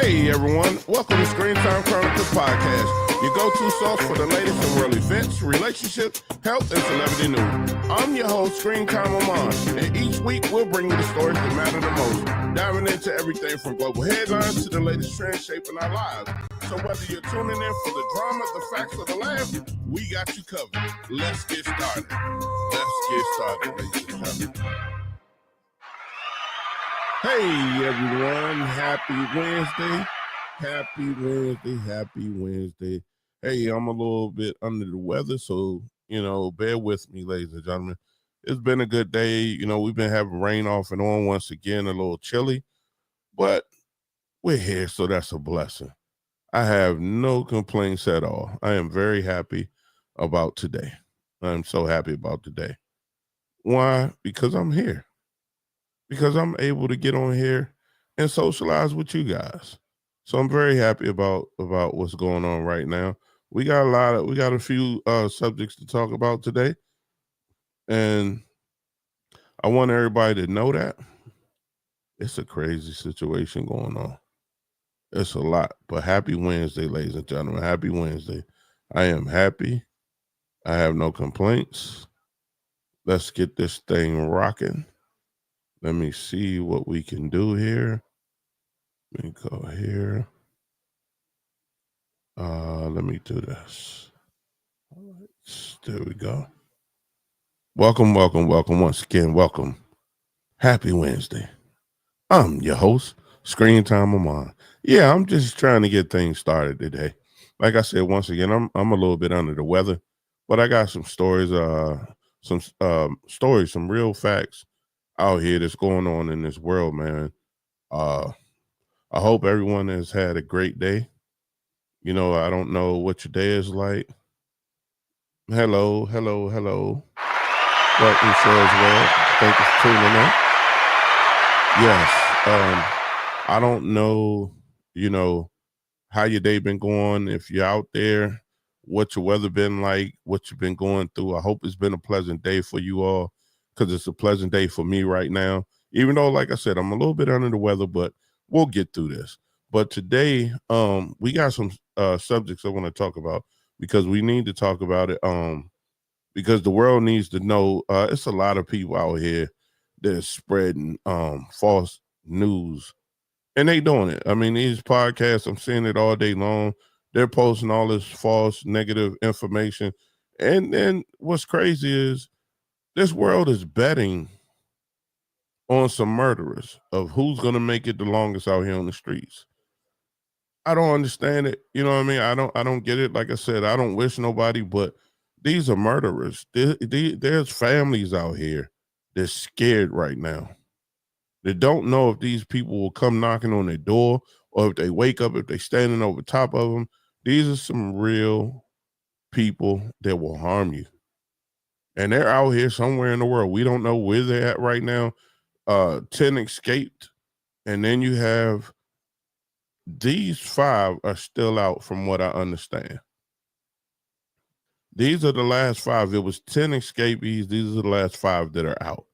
Hey everyone, welcome to Screen Time Chronicles podcast, your go-to source for the latest in world events, relationships, health, and celebrity news. I'm your host, Screen Time Oman, and each week we'll bring you the stories that matter the most, diving into everything from global headlines to the latest trends shaping our lives. So whether you're tuning in for the drama, the facts, or the laugh, we got you covered. Let's get started. Ladies and gentlemen. Hey everyone, happy Wednesday. Happy Wednesday. Hey, I'm a little bit under the weather, so, bear with me, ladies and gentlemen. It's been a good day. We've been having rain off and on once again, a little chilly, but we're here, so that's a blessing. I have no complaints at all. I am very happy about today. I'm so happy about today. Why? Because I'm here. Because I'm able to get on here and socialize with you guys. So I'm very happy about what's going on right now. We got a few subjects to talk about today. And I want everybody to know that it's a crazy situation going on. It's a lot. But happy Wednesday, ladies and gentlemen. Happy Wednesday. I am happy. I have no complaints. Let's get this thing rocking. Let me see what we can do here. Let me go here. Let me do this. There we go. Welcome once again. Welcome. Happy Wednesday. I'm your host, Screen Time Oman. Yeah, I'm just trying to get things started today. Like I said, once again, I'm a little bit under the weather, but I got some stories, some real facts out here that's going on in this world, man. I hope everyone has had a great day. I don't know what your day is like. Hello. Welcome, show as well. Thank you for tuning in. Yes. I don't know, how your day been going. If you're out there, what your weather been like, what you've been going through. I hope it's been a pleasant day for you all, because it's a pleasant day for me right now. Even though, like I said, I'm a little bit under the weather, but we'll get through this. But today, we got some subjects I want to talk about, because we need to talk about it. Because the world needs to know it's a lot of people out here that are spreading false news, and they doing it. I mean, these podcasts, I'm seeing it all day long. They're posting all this false, negative information. And then what's crazy is this world is betting on some murderers of who's going to make it the longest out here on the streets. I don't understand it. You know what I mean? I don't get it. Like I said, I don't wish nobody, but these are murderers. There's families out here that's scared right now. They don't know if these people will come knocking on their door, or if they wake up, if they're standing over top of them. These are some real people that will harm you. And they're out here somewhere in the world. We don't know where they're at right now. 10 escaped. And then you have these 5 are still out, from what I understand. These are the last 5. It was 10 escapees. These are the last 5 that are out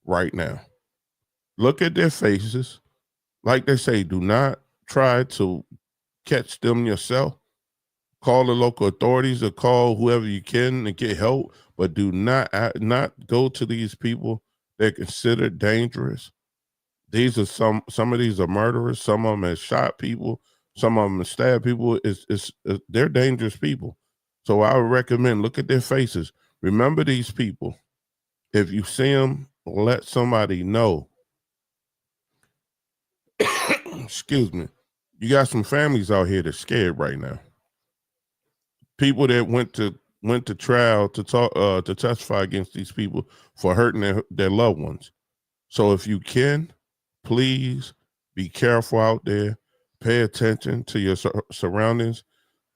right now. Look at their faces. Like they say, do not try to catch them yourself. Call the local authorities or call whoever you can to get help, but do not go to these people. They're considered dangerous. These are some of these are murderers. Some of them have shot people. Some of them have stabbed people. They're dangerous people. So I would recommend, look at their faces. Remember these people. If you see them, let somebody know. Excuse me. You got some families out here that's scared right now. People that went to trial to talk to testify against these people for hurting their loved ones. So if you can, please be careful out there. Pay attention to your surroundings.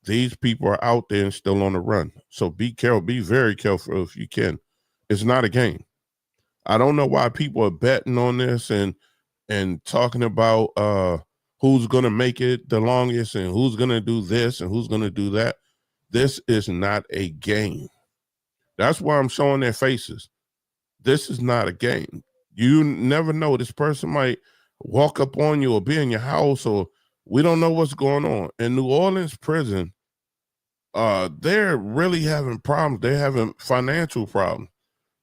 These people are out there and still on the run. So be careful. Be very careful if you can. It's not a game. I don't know why people are betting on this and talking about who's going to make it the longest and who's going to do this and who's going to do that. This is not a game. That's why I'm showing their faces. This is not a game. You never know. This person might walk up on you or be in your house or We don't know what's going on. In New Orleans prison, they're really having problems. They're having financial problems.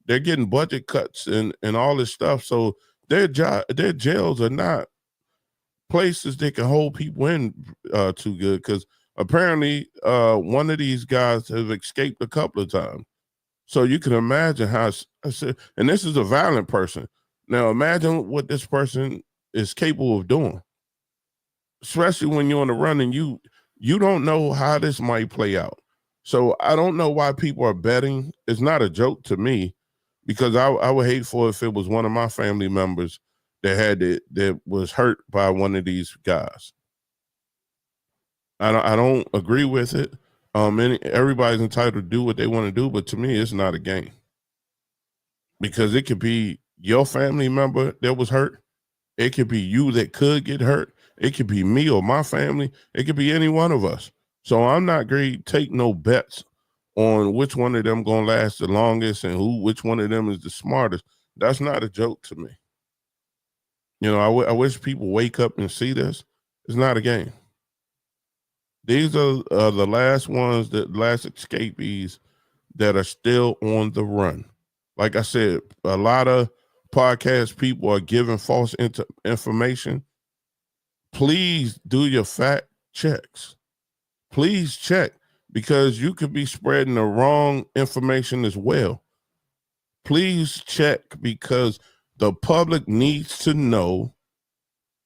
They're getting budget cuts and all this stuff. So their jails are not places they can hold people in too good, because apparently one of these guys have escaped a couple of times. So you can imagine how, and this is a violent person. Now imagine what this person is capable of doing, especially when you're on the run and you don't know how this might play out. So I don't know why people are betting. It's not a joke to me, because I would hate for if it was one of my family members that had it, that was hurt by one of these guys. I don't agree with it. Everybody's entitled to do what they want to do, but to me, it's not a game, because it could be your family member that was hurt. It could be you that could get hurt. It could be me or my family. It could be any one of us. So I'm not going to take no bets on which one of them going to last the longest and which one of them is the smartest. That's not a joke to me. You know, I wish people wake up and see this. It's not a game. These are the last ones, the last escapees that are still on the run. Like I said, a lot of podcast people are giving false information. Please do your fact checks. Please check, because you could be spreading the wrong information as well. Please check, because the public needs to know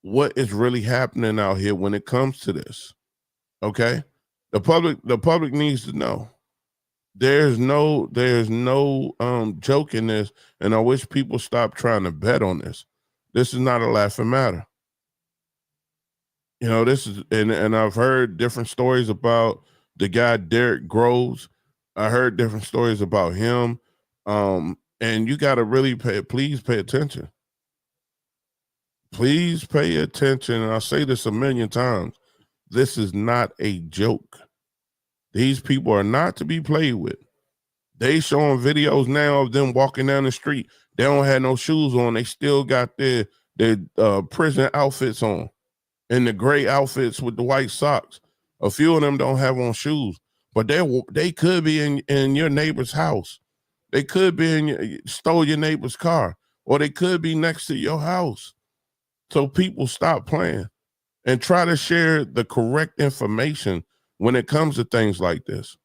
what is really happening out here when it comes to this. Okay? The public needs to know. There's no joke in this, and I wish people stop trying to bet on this. This is not a laughing matter. You know, this is, and I've heard different stories about the guy Derek Groves. I heard different stories about him. And you got to really please pay attention. Please pay attention. And I'll say this a million times. This is not a joke. These people are not to be played with. They showing videos now of them walking down the street. They don't have no shoes on. They still got their prison outfits on, and the gray outfits with the white socks. A few of them don't have on shoes, but they could be in your neighbor's house. They could be stole your neighbor's car, or they could be next to your house. So people stop playing and try to share the correct information when it comes to things like this,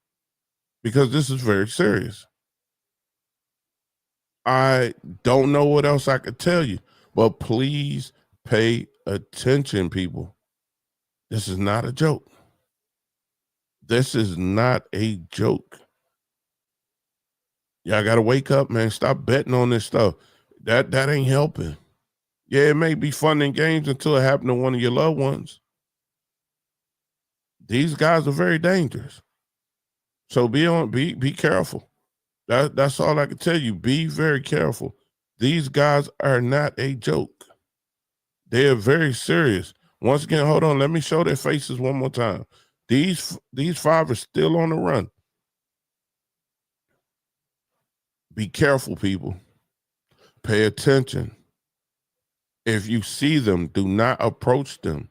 because this is very serious. I don't know what else I could tell you, but please pay attention, people. This is not a joke. This is not a joke. Y'all got to wake up, man. Stop betting on this stuff. That ain't helping. Yeah, it may be fun and games until it happened to one of your loved ones. These guys are very dangerous. So be careful. That's all I can tell you. Be very careful. These guys are not a joke. They are very serious. Once again, hold on. Let me show their faces one more time. These five are still on the run. Be careful, people. Pay attention. If you see them, do not approach them.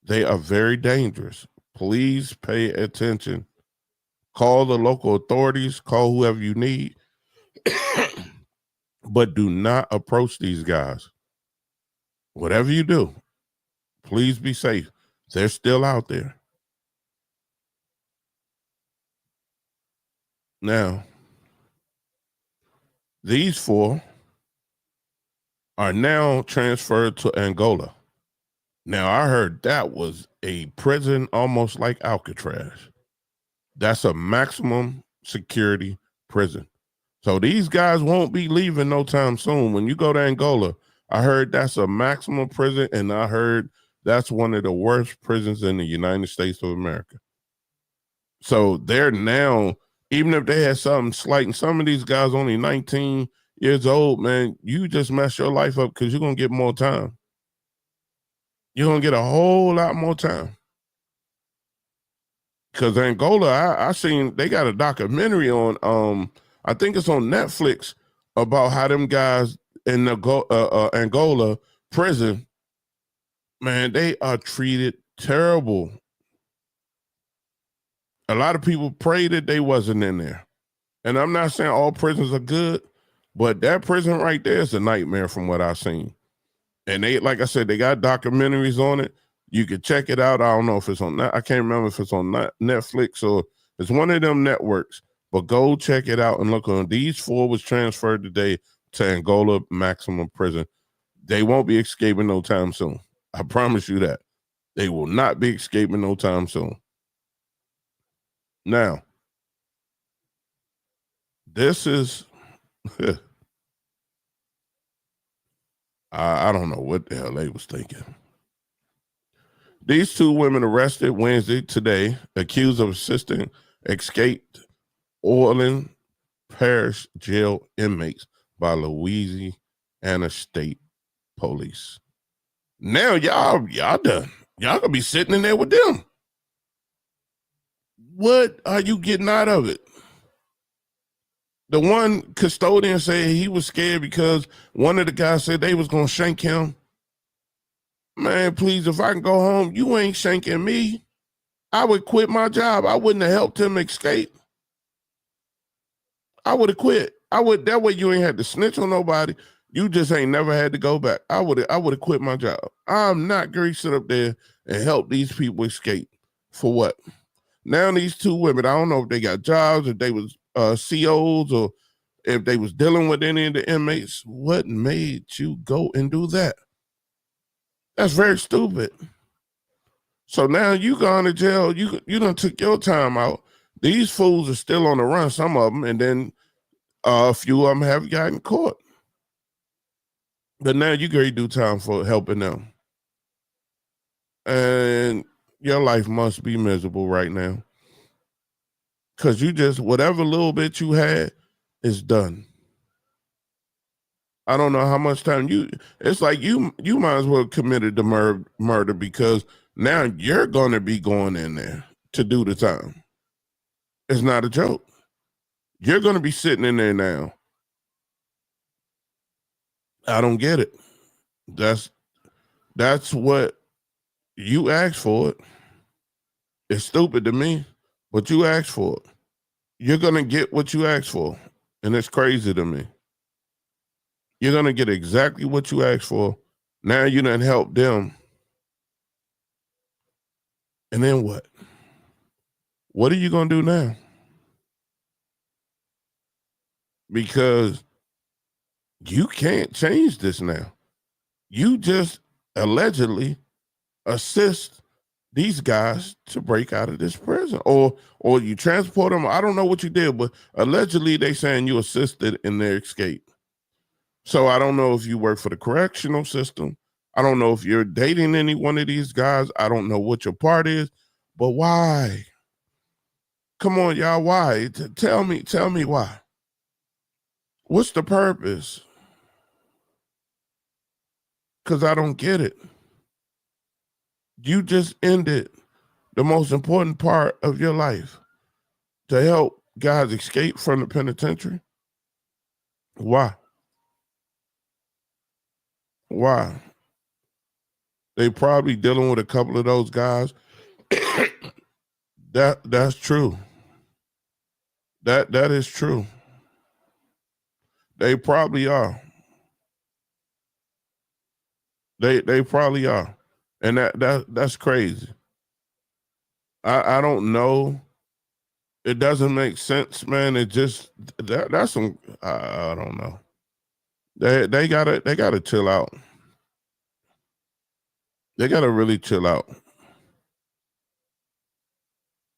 They are very dangerous. Please pay attention. Call the local authorities. Call whoever you need. But do not approach these guys. Whatever you do, please be safe. They're still out there. Now, these four are now transferred to Angola. Now, I heard that was a prison almost like Alcatraz. That's a maximum security prison. So these guys won't be leaving no time soon. When you go to Angola, I heard that's a maximum prison, and I heard that's one of the worst prisons in the United States of America. So they're now, even if they had something slight, and some of these guys only 19 years old, man, you just mess your life up, because you're going to get more time. You're going to get a whole lot more time. Because Angola, I seen, they got a documentary on, I think it's on Netflix, about how them guys in the Angola prison, man, they are treated Terrible. A lot of people pray that they wasn't in there. And I'm not saying all prisons are good, but that prison right there is a nightmare from what I've seen. And they, like I said, they got documentaries on it. You can check it out. I don't know if it's on, I can't remember if it's on Netflix or it's one of them networks, but go check it out and look on. These 4 was transferred today to Angola Maximum Prison. They won't be escaping no time soon. I promise you that. They will not be escaping no time soon. Now, this is, I don't know what the hell they was thinking. These 2 women arrested Wednesday today, accused of assisting escaped Orland Parish jail inmates by Louisiana State Police. Now y'all done. Y'all gonna be sitting in there with them. What are you getting out of it? The one custodian said he was scared because one of the guys said they was gonna shank him. Man, please, if I can go home, you ain't shanking me. I would quit my job. I wouldn't have helped him escape. I would have quit. That way you ain't had to snitch on nobody. You just ain't never had to go back. I would have quit my job. I'm not going to sit up there and help these people escape. For what? Now these 2 women, I don't know if they got jobs, if they was COs, or if they was dealing with any of the inmates. What made you go and do that? That's very stupid. So now you gone to jail. You done took your time out. These fools are still on the run, some of them, and then a few of them have gotten caught. But now you gotta do time for helping them. And your life must be miserable right now. Because you just, whatever little bit you had is done. I don't know how much time it's like you might as well committed the murder because now you're going to be going in there to do the time. It's not a joke. You're going to be sitting in there now. I don't get it. That's what you asked for it. It's stupid to me, but you asked for it. You're going to get what you asked for. And it's crazy to me. You're going to get exactly what you asked for. Now you done help them. And then what? What are you going to do now? Because you can't change this now. You just allegedly assist these guys to break out of this prison, or you transport them. I don't know what you did, but allegedly they saying you assisted in their escape. So I don't know if you work for the correctional system. I don't know if you're dating any one of these guys. I don't know what your part is, but why? Come on, y'all. Why? Tell me why. What's the purpose? Because I don't get it. You just ended the most important part of your life to help guys escape from the penitentiary. Why? Why? They probably dealing with a couple of those guys. That's true. That is true. They probably are. They probably are. And that's crazy. I don't know. It doesn't make sense, man. It just that's some I don't know. They gotta chill out. They gotta really chill out.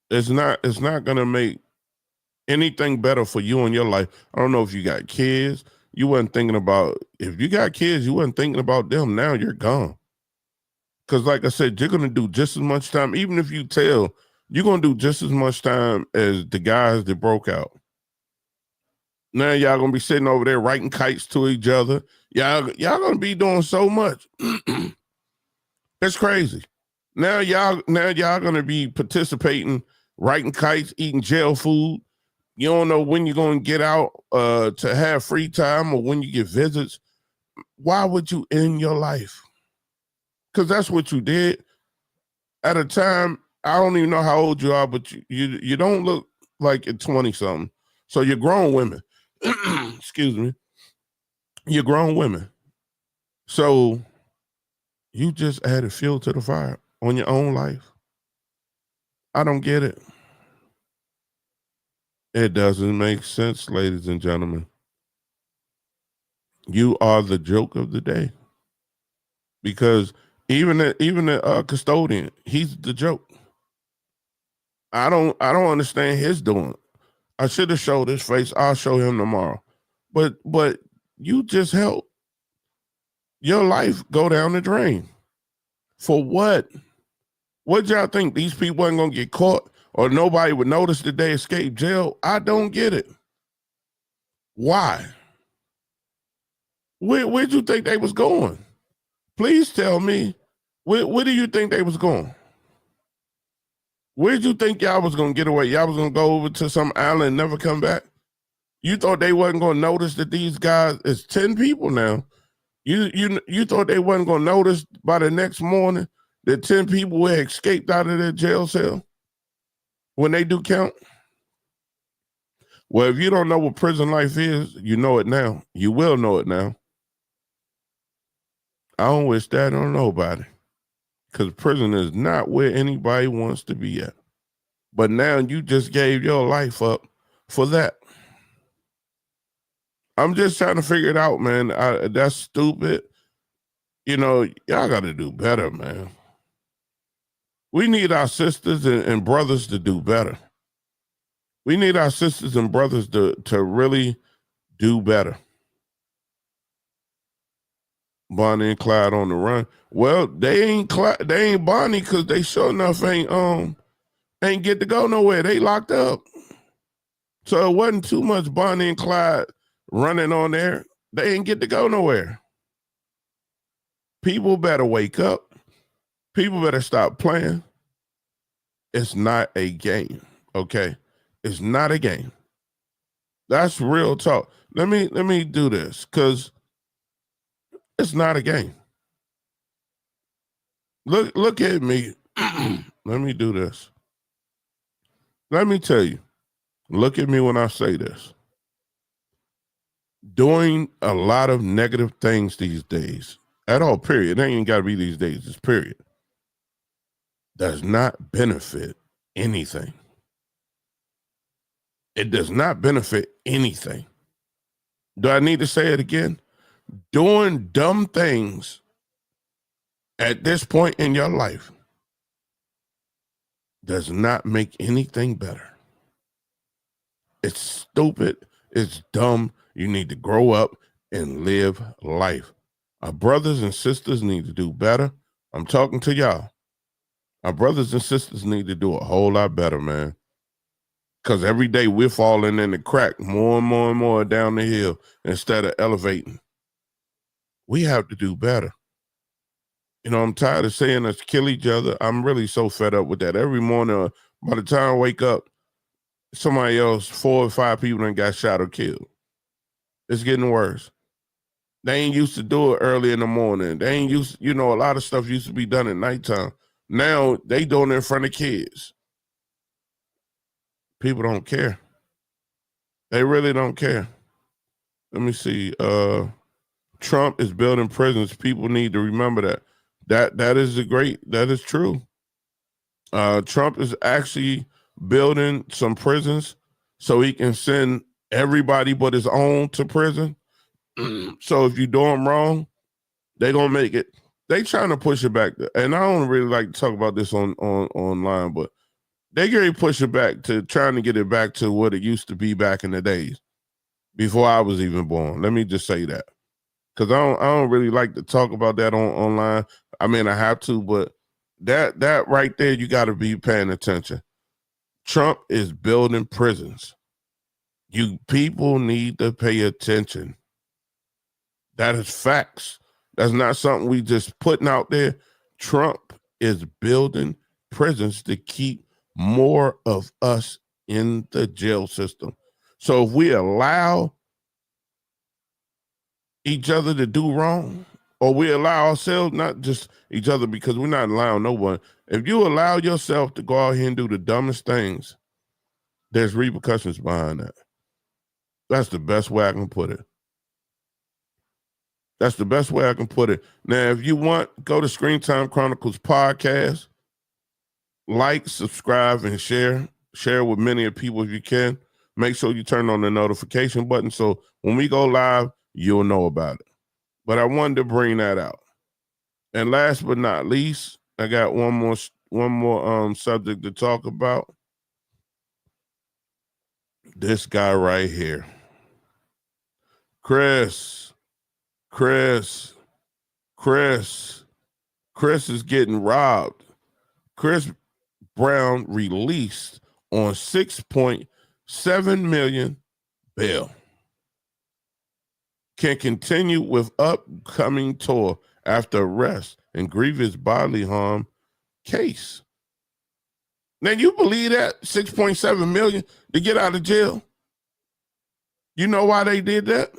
It's not gonna make anything better for you in your life. I don't know if you got kids. You wasn't thinking about, if you got kids, you wasn't thinking about them. Now you're gone. Because like I said, you're gonna do just as much time. Even if you tell, you're gonna do just as much time as the guys that broke out. Now y'all gonna be sitting over there writing kites to each other. Y'all gonna be doing so much. It's crazy. Now y'all gonna be participating, writing kites, eating jail food. You don't know when you're gonna get out to have free time or when you get visits. Why would you end your life? Because that's what you did. at a time, I don't even know how old you are, but you don't look like you're 20 something. So you're grown women. Excuse me. You're grown women. So you just added fuel to the fire on your own life. I don't get it. It doesn't make sense, ladies and gentlemen. You are the joke of the day because even the custodian, he's the joke. I don't understand his doing. I should have showed his face. I'll show him tomorrow. But you just helped your life go down the drain. For what? What y'all think? These people wasn't gonna get caught or nobody would notice that they escaped jail? I don't get it. Why? Where'd you think they was going? Please tell me. Where do you think they was going? Where'd you think y'all was gonna get away? Y'all was gonna go over to some island and never come back? You thought they wasn't gonna notice that these guys, it's 10 people now. You thought they wasn't gonna notice by the next morning that 10 people had escaped out of their jail cell when they do count? Well, if you don't know what prison life is, you know it now. You will know it now. I don't wish that on nobody because prison is not where anybody wants to be at. But now you just gave your life up for that. I'm just trying to figure it out, man. That's stupid. You know, y'all got to do better, man. We need our sisters and brothers to do better. We need our sisters and brothers to really do better. Bonnie and Clyde on the run. Well, they ain't Bonnie because they sure enough ain't get to go nowhere. They locked up. So it wasn't too much Bonnie and Clyde running on there. They ain't get to go nowhere. People better wake up. People better stop playing. It's not a game, okay? It's not a game. That's real talk. Let me do this because it's not a game. Look at me. Let me do this. Let me tell you. Look at me when I say this. Doing a lot of negative things these days, at all, period. It ain't got to be these days, it's period. Does not benefit anything. It does not benefit anything. Do I need to say it again? Doing dumb things at this point in your life does not make anything better. It's stupid. It's dumb. You need to grow up and live life. Our brothers and sisters need to do better. I'm talking to y'all. Our brothers and sisters need to do a whole lot better, man. Because every day we're falling in the crack more and more and more down the hill instead of elevating. We have to do better. You know, I'm tired of saying us kill each other. I'm really so fed up with that. Every morning, by the time I wake up, somebody else, 4 or 5 people done got shot or killed. It's getting worse. They ain't used to do it early in the morning. They ain't used, you know, a lot of stuff used to be done at nighttime. Now they doing it in front of kids. People don't care. They really don't care. Let me see. Trump is building prisons. People need to remember that. That is true. Trump is actually building some prisons so he can send everybody but his own to prison. So if you do them wrong, they gonna make it. They trying to push it back. And I don't really like to talk about this on online, but they gonna push it back to trying to get it back to what it used to be back in the days before I was even born. Let me just say that. Because I don't really like to talk about that online. I mean, I have to, but that right there, you got to be paying attention. Trump is building prisons. You people need to pay attention. That is facts. That's not something we just putting out there. Trump is building prisons to keep more of us in the jail system. So if we allow each other to do wrong, or we allow ourselves, not just each other, because we're not allowing no one. If you allow yourself to go out here and do the dumbest things, there's repercussions behind that. That's the best way I can put it. That's the best way I can put it. Now, if you want, go to Screen Time Chronicles podcast, like, subscribe, and share. Share with many people if you can. Make sure you turn on the notification button so when we go live, you'll know about it. But I wanted to bring that out. And last but not least, I got one more subject to talk about. This guy right here. Chris is getting robbed. Chris Brown released on $6.7 million bail. Can continue with upcoming tour after arrest and grievous bodily harm case. Now, you believe that? $6.7 million to get out of jail? You know why they did that?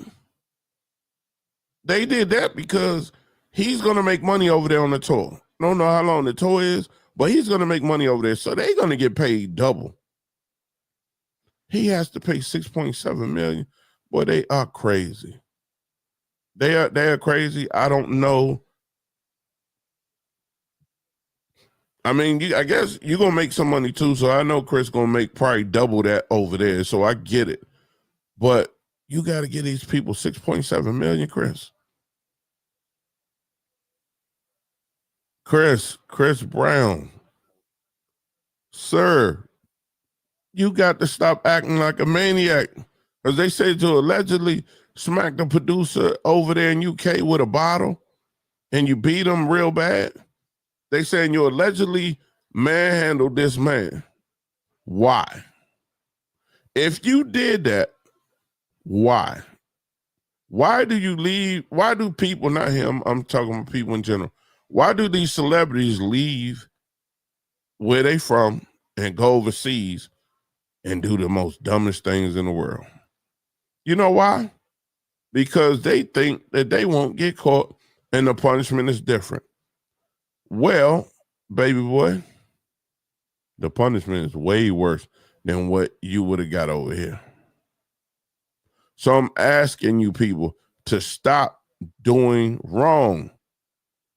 They did that because he's going to make money over there on the tour. Don't know how long the tour is, but he's going to make money over there. So they're going to get paid double. He has to pay $6.7 million. Boy, they are crazy. They are crazy. I don't know. I mean, I guess you're going to make some money too. So I know Chris going to make probably double that over there. So I get it. But you got to give these people $6.7 million, Chris. Chris Brown. Sir, you got to stop acting like a maniac. Because they said you allegedly smacked the producer over there in UK with a bottle and you beat him real bad. They saying you allegedly manhandled this man. Why? If you did that, why? Why do you leave? Why do people, not him, I'm talking about people in general, why do these celebrities leave where they from and go overseas and do the most dumbest things in the world? You know why? Because they think that they won't get caught and the punishment is different. Well, baby boy, the punishment is way worse than what you would have got over here. So I'm asking you people to stop doing wrong.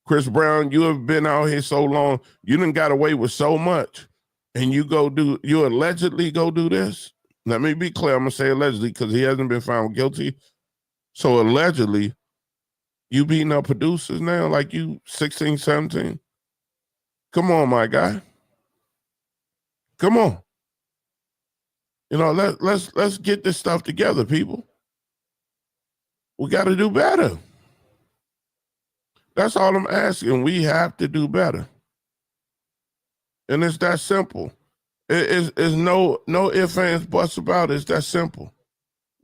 Chris Brown, you have been out here so long, you done got away with so much, and you allegedly go do this? Let me be clear, I'm gonna say allegedly because he hasn't been found guilty. So allegedly, you beating up producers now like you 16, 17? Come on, my guy. Come on. You know, let's get this stuff together, people. We got to do better. That's all I'm asking. We have to do better. And it's that simple. It's no ifs, ands, buts about it. It's that simple.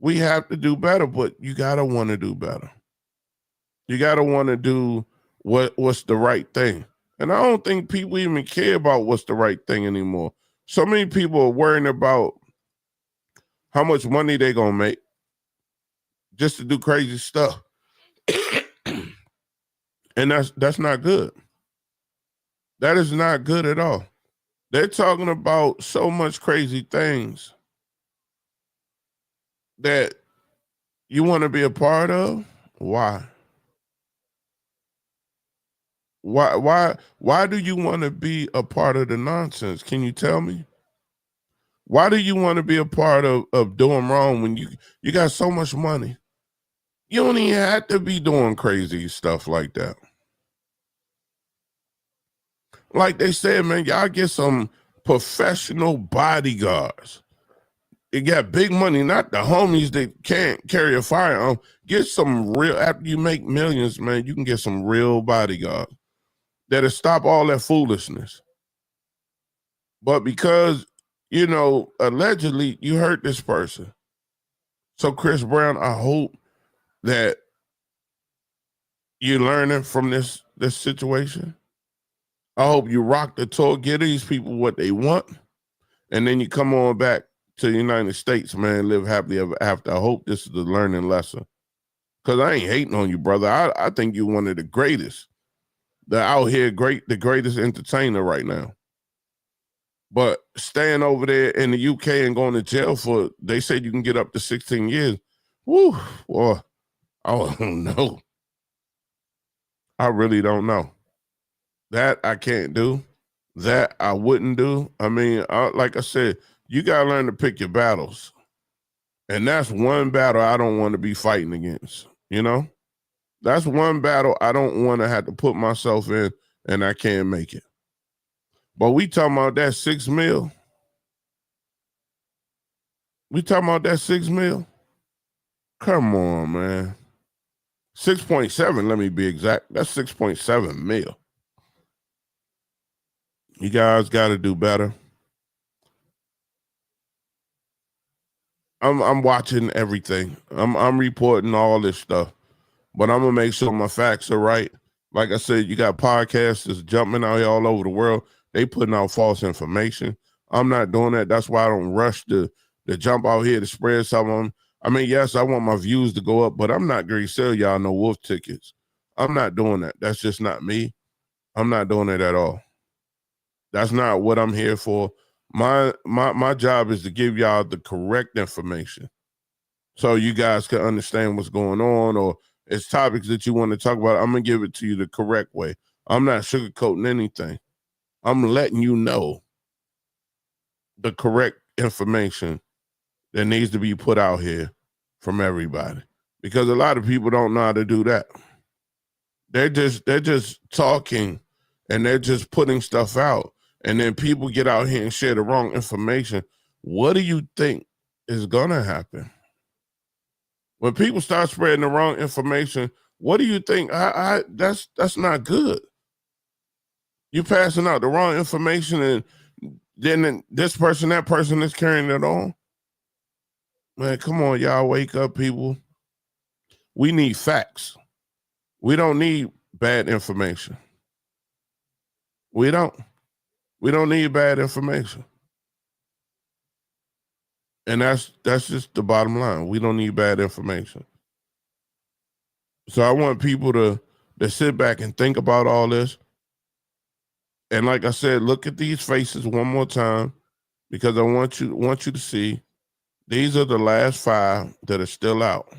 We have to do better, but you got to want to do better. You got to want to do what's the right thing. And I don't think people even care about what's the right thing anymore. So many people are worrying about how much money they're going to make just to do crazy stuff. And that's not good. That is not good at all. They're talking about so much crazy things that you want to be a part of. Why? Why do you want to be a part of the nonsense? Can you tell me? Why do you want to be a part of doing wrong when you got so much money? You don't even have to be doing crazy stuff like that. Like they said, man, y'all get some professional bodyguards. You got big money, not the homies that can't carry a firearm. Get some real, after you make millions, man, you can get some real bodyguards that'll stop all that foolishness. But because, you know, allegedly you hurt this person. So Chris Brown, I hope that you're learning from this situation. I hope you rock the tour, get these people what they want, and then you come on back to the United States, man, live happily ever after. I hope this is the learning lesson. Because I ain't hating on you, brother. I think you're one of the greatest. They're out here, the greatest entertainer right now. But staying over there in the UK and going to jail for, they said you can get up to 16 years. Woo, boy, I don't know. I really don't know. That I can't do. That I wouldn't do. I mean, like I said, you got to learn to pick your battles. And that's one battle I don't want to be fighting against, you know? That's one battle I don't want to have to put myself in and I can't make it. But we talking about that $6 million. We talking about that $6 million? Come on, man. 6.7, let me be exact. That's 6.7 million. You guys got to do better. I'm watching everything. I'm reporting all this stuff, but I'm gonna make sure my facts are right. Like I said, you got podcasters jumping out here all over the world. They putting out false information. I'm not doing that. That's why I don't rush to jump out here to spread some of them. I mean, yes, I want my views to go up, but I'm not going to sell y'all no wolf tickets. I'm not doing that. That's just not me. I'm not doing it at all. That's not what I'm here for. My job is to give y'all the correct information so you guys can understand what's going on, or it's topics that you want to talk about. I'm going to give it to you the correct way. I'm not sugarcoating anything. I'm letting you know the correct information that needs to be put out here from everybody, because a lot of people don't know how to do that. They're just talking and they're just putting stuff out, and then people get out here and share the wrong information. What do you think is gonna happen when people start spreading the wrong information? What do you think? That's not good. You passing out the wrong information, and then this person, that person is carrying it on. Man, come on, y'all, wake up, people. We need facts. We don't need bad information. We don't need bad information. And that's just the bottom line. We don't need bad information. So I want people to sit back and think about all this. And like I said, look at these faces one more time, because I want you to see these are the last 5 that are still out.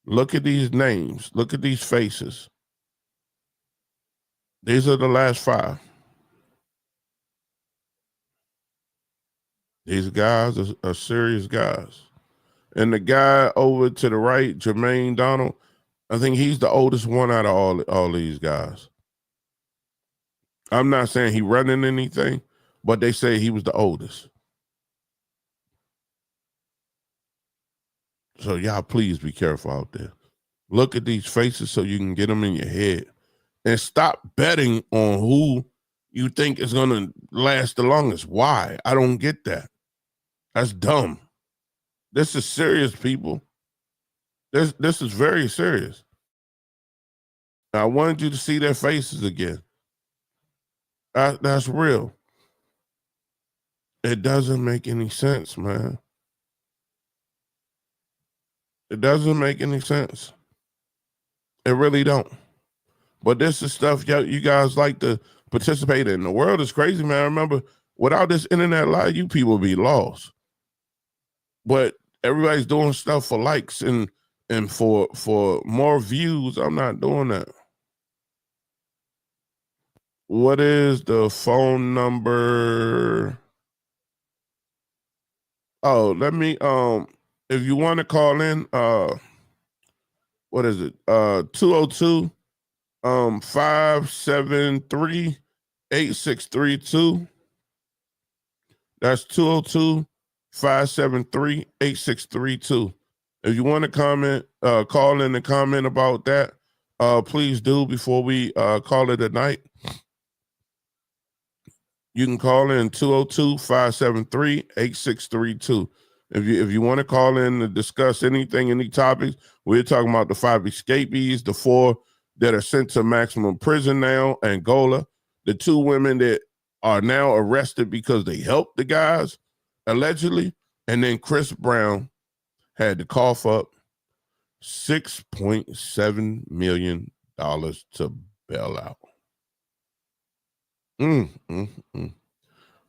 Look at these names. Look at these faces. These are the last 5. These guys are serious guys. And the guy over to the right, Jermaine Donald, I think he's the oldest one out of all these guys. I'm not saying he running anything, but they say he was the oldest. So y'all please be careful out there. Look at these faces so you can get them in your head. And stop betting on who you think is going to last the longest. Why? I don't get that. That's dumb. This is serious, people. This is very serious. I wanted you to see their faces again. That's real. It doesn't make any sense, man. It doesn't make any sense. It really don't. But this is stuff you guys like to participate in. The world is crazy, man. Remember, without this internet, a lot of you people would be lost. But everybody's doing stuff for likes and for more views. I'm not doing that. What is the phone number? Oh, let me if you want to call in, what is it? 202 573 8632. That's 202 573 8632. If you want to comment, call in and comment about that, please do before we call it a night. You can call in 202 573 8632. If you want to call in to discuss anything, any topics, we're talking about the 5 escapees, the 4 that are sent to maximum prison now, Angola, the 2 women that are now arrested because they helped the guys, allegedly, and then Chris Brown had to cough up $6.7 million to bail out.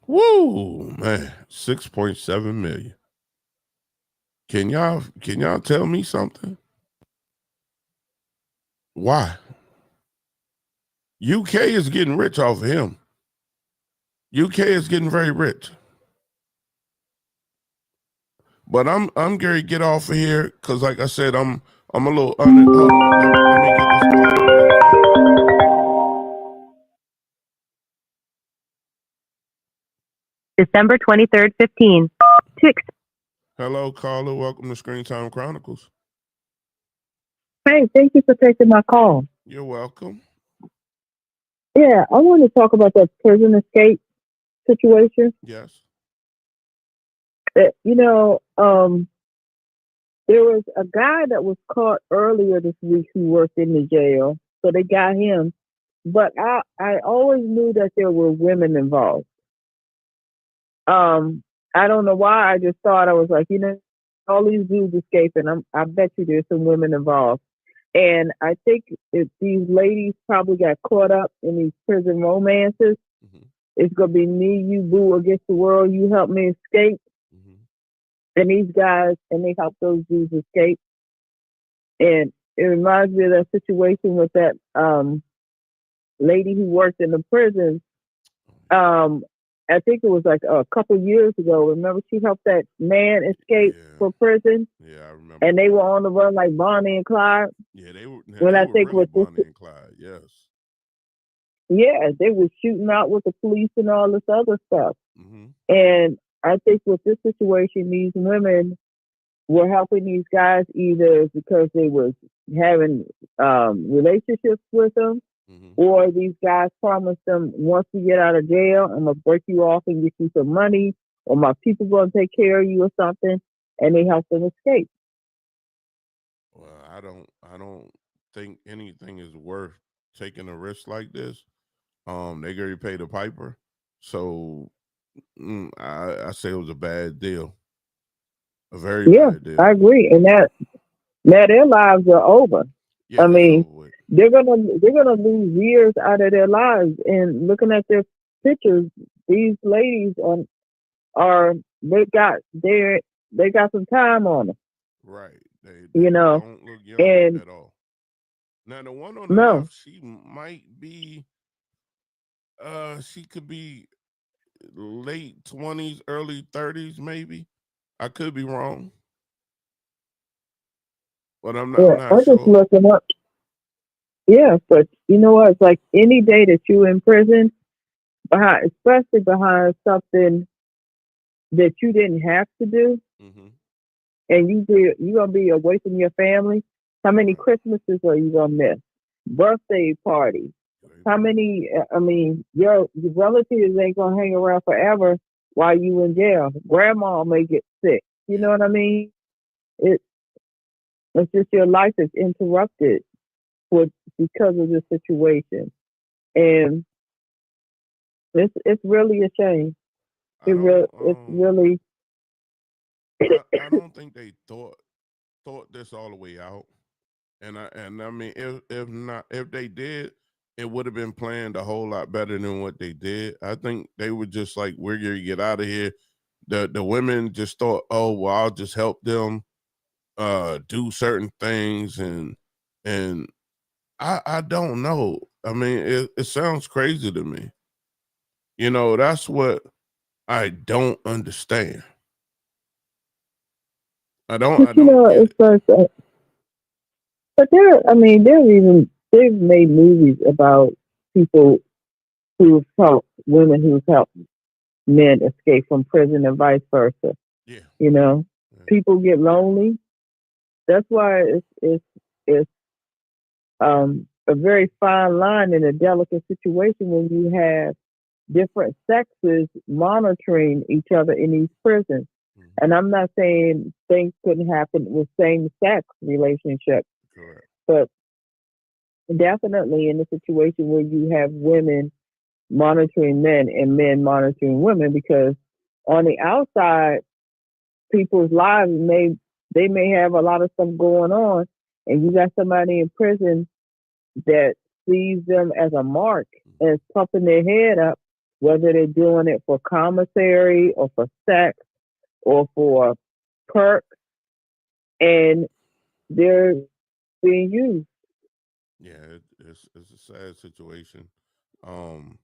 Woo, man, 6.7 million. Can y'all tell me something? Why? UK is getting rich off of him. UK is getting very rich. But I'm Gary, get off of here because, like I said, I'm a little under. Hold on, let me get this call real quick. December 23rd, 15. Hello, caller. Welcome to Screen Time Chronicles. Hey, thank you for taking my call. You're welcome. Yeah, I want to talk about that prison escape situation. Yes. There was a guy that was caught earlier this week who worked in the jail, so they got him. But I always knew that there were women involved. I don't know why. I just thought, I was like, all these dudes escaping. I bet you there's some women involved. And I think if these ladies probably got caught up in these prison romances, it's going to be me, you, boo, against the world. You help me escape. And these guys, and they help those dudes escape. And it reminds me of that situation with that lady who worked in the prison. I think it was like a couple years ago. Remember, she helped that man escape from prison? Yeah, I remember. And they were on the run like Bonnie and Clyde. Yeah, they were. When I think really Bonnie and Clyde. Yes. Yeah, they were shooting out with the police and all this other stuff. And I think with this situation, these women were helping these guys either because they was having relationships with them, or these guys promised them, once we get out of jail, I'm gonna break you off and get you some money, or my people gonna take care of you or something, and they help them escape. Well, I don't think anything is worth taking a risk like this. They already paid the piper, so I say it was a bad deal, a very bad deal. I agree, and that now their lives are over. Yeah, I mean, they're gonna lose years out of their lives. And looking at their pictures, these ladies they got some time on them. Right. They don't look young at all. Now the one on the left, she might be she could be late 20s, early 30s, maybe. I could be wrong. But I'm not I'm sure. just looking up. Yeah, but you know what? It's like any day that you're in prison, especially behind something that you didn't have to do, and you're gonna be away from your family. How many Christmases are you gonna miss? Birthday parties. How many? I mean, your relatives ain't gonna hang around forever while you in jail. Grandma may get sick. You know what I mean? It's just your life is interrupted because of this situation, and it's really a shame. It's really. I don't think they thought this all the way out, and I mean, if they did, it would have been planned a whole lot better than what they did. I think they were just like, we're gonna get out of here. The women just thought, oh well, I'll just help them do certain things, and I don't know. I mean, it sounds crazy to me. That's what I don't understand. I don't get it. But they've made movies about people who've helped women who've helped men escape from prison and vice versa. Yeah. People get lonely. That's why it's a very fine line in a delicate situation when you have different sexes monitoring each other in these prisons. And I'm not saying things couldn't happen with same-sex relationships, but definitely in a situation where you have women monitoring men and men monitoring women, because on the outside, people's lives may have a lot of stuff going on, and you got somebody in prison that sees them as a mark and is pumping their head up, whether they're doing it for commissary or for sex or for perks, and they're being used. Yeah, it's a sad situation. Um,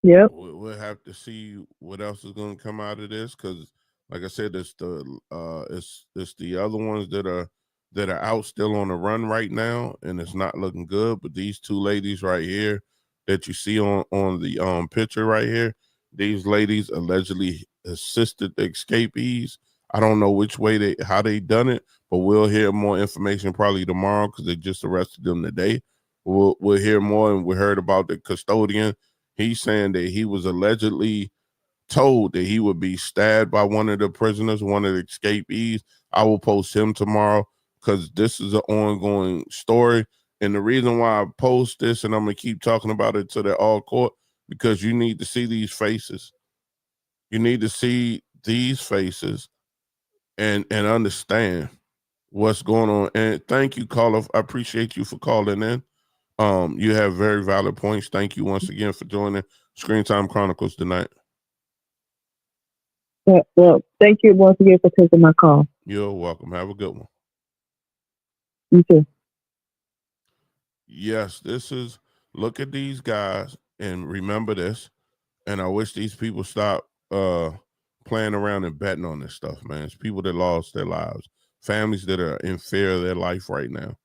Yep. we'll have to see what else is going to come out of this, because, like I said, it's the other ones that are out still on the run right now, and it's not looking good. But these two ladies right here that you see on the picture right here, these ladies allegedly assisted the escapees. I don't know which way how they done it, but we'll hear more information probably tomorrow, because they just arrested them today. We'll hear more, and we heard about the custodian. He's saying that he was allegedly told that he would be stabbed by one of the prisoners, one of the escapees. I will post him tomorrow, because this is an ongoing story. And the reason why I post this, and I'm going to keep talking about it till they're all court, because you need to see these faces. You need to see these faces and understand what's going on. And thank you, caller. I appreciate you for calling in. You have very valid points. Thank you once again for joining Screen Time Chronicles tonight. Well, thank you once again for taking my call. You're welcome. Have a good one. You too. Yes, look at these guys and remember this. And I wish these people stop playing around and betting on this stuff, man. It's people that lost their lives, families that are in fear of their life right now.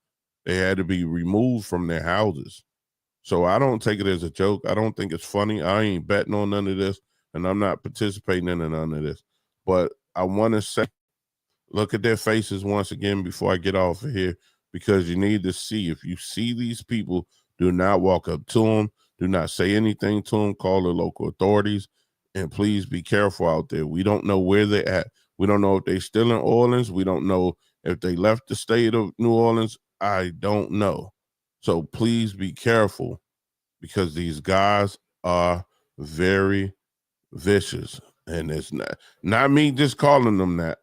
They had to be removed from their houses. So I don't take it as a joke. I don't think it's funny. I ain't betting on none of this, and I'm not participating in none of this. But I want to say, look at their faces once again before I get off of here, because you need to see. If you see these people, do not walk up to them. Do not say anything to them. Call the local authorities, and please be careful out there. We don't know where they're at. We don't know if they're still in Orleans. We don't know if they left the state of New Orleans. I don't know. So please be careful, because these guys are very vicious. And it's not me just calling them that.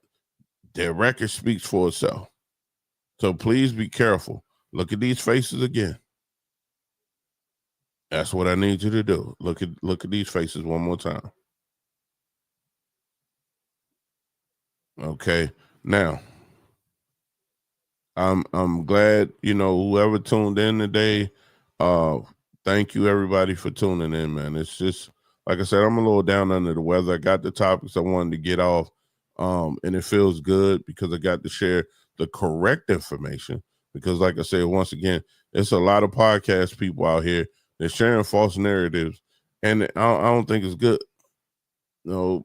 Their record speaks for itself. So please be careful. Look at these faces again. That's what I need you to do. Look at these faces one more time. Okay. Now, I'm glad, whoever tuned in today. Thank you everybody for tuning in, man. It's just, like I said, I'm a little down under the weather. I got the topics I wanted to get off. And it feels good because I got to share the correct information. Because, like I said, once again, there's a lot of podcast people out here that sharing false narratives, and I don't think it's good.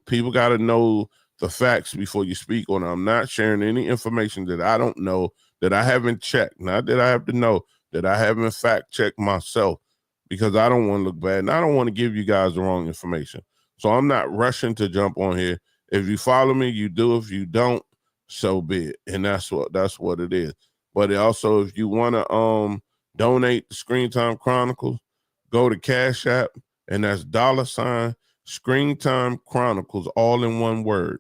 People got to know the facts before you speak on it. I'm not sharing any information that I don't know, that I haven't checked. Not that I have to know, that I haven't fact checked myself, because I don't want to look bad, and I don't want to give you guys the wrong information. So I'm not rushing to jump on here. If you follow me, you do. If you don't, so be it. And that's what it is. But also, if you want to donate to Screen Time Chronicles, go to Cash App, and that's $ Screen Time Chronicles, all in one word.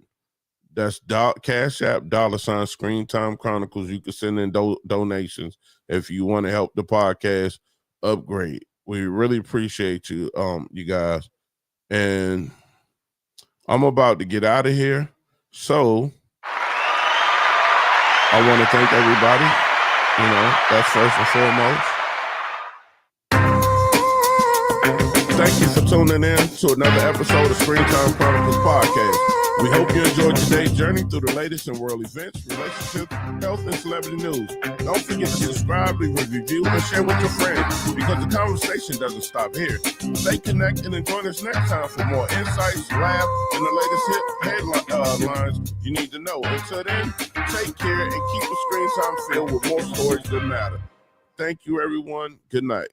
That's Cash App, $ Screen Time Chronicles. You can send in donations if you want to help the podcast upgrade. We really appreciate you, you guys. And I'm about to get out of here. So I want to thank everybody. That's first and foremost. Thank you for tuning in to another episode of Screen Time Chronicles podcast. We hope you enjoyed today's journey through the latest in world events, relationships, health, and celebrity news. Don't forget to subscribe, leave a review, and share with your friends, because the conversation doesn't stop here. Stay connected and join us next time for more insights, laugh, and the latest headlines you need to know. Until then, take care and keep the Screen Time filled with more stories that matter. Thank you, everyone. Good night.